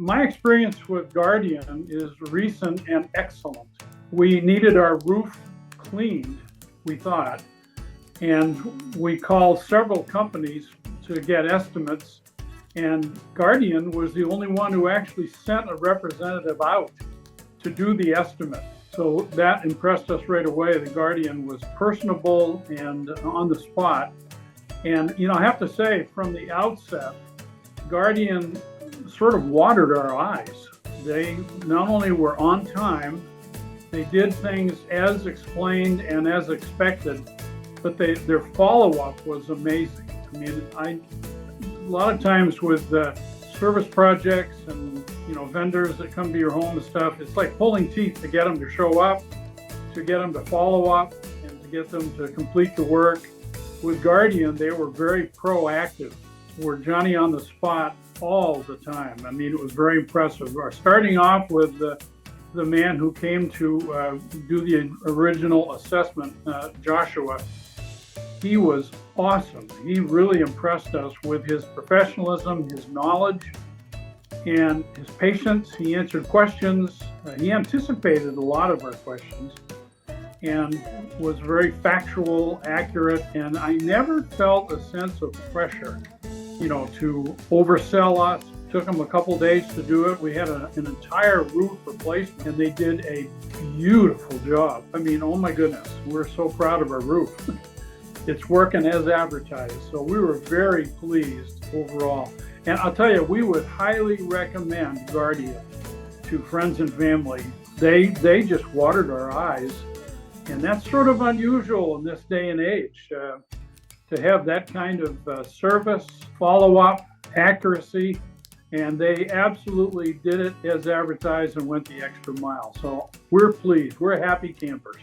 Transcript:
My experience with Guardian is recent and excellent. We needed our roof cleaned, we thought, and we called several companies to get estimates, and Guardian was the only one who actually sent a representative out to do the estimate. So that impressed us right away. The Guardian was personable and on the spot. And, I have to say, from the outset, Guardian sort of watered our eyes. They not only were on time, they did things as explained and as expected, but their follow-up was amazing. I mean, a lot of times with service projects and vendors that come to your home and stuff, it's like pulling teeth to get them to show up, to get them to follow up, and to get them to complete the work. With Guardian, they were very proactive. We're Johnny on the spot all the time. I mean, it was very impressive. Starting off with the man who came to do the original assessment, Joshua. He was awesome. He really impressed us with his professionalism, his knowledge, and his patience. He answered questions. He anticipated a lot of our questions and was very factual, accurate, and I never felt a sense of pressure, to oversell us. It took them a couple days to do it. We had an entire roof replacement, and they did a beautiful job. I mean, oh my goodness, we're so proud of our roof. It's working as advertised. So we were very pleased overall. And I'll tell you, we would highly recommend Guardian to friends and family. They just watered our eyes. And that's sort of unusual in this day and age, to have that kind of service, follow-up, accuracy. And they absolutely did it as advertised and went the extra mile. So we're pleased. We're happy campers.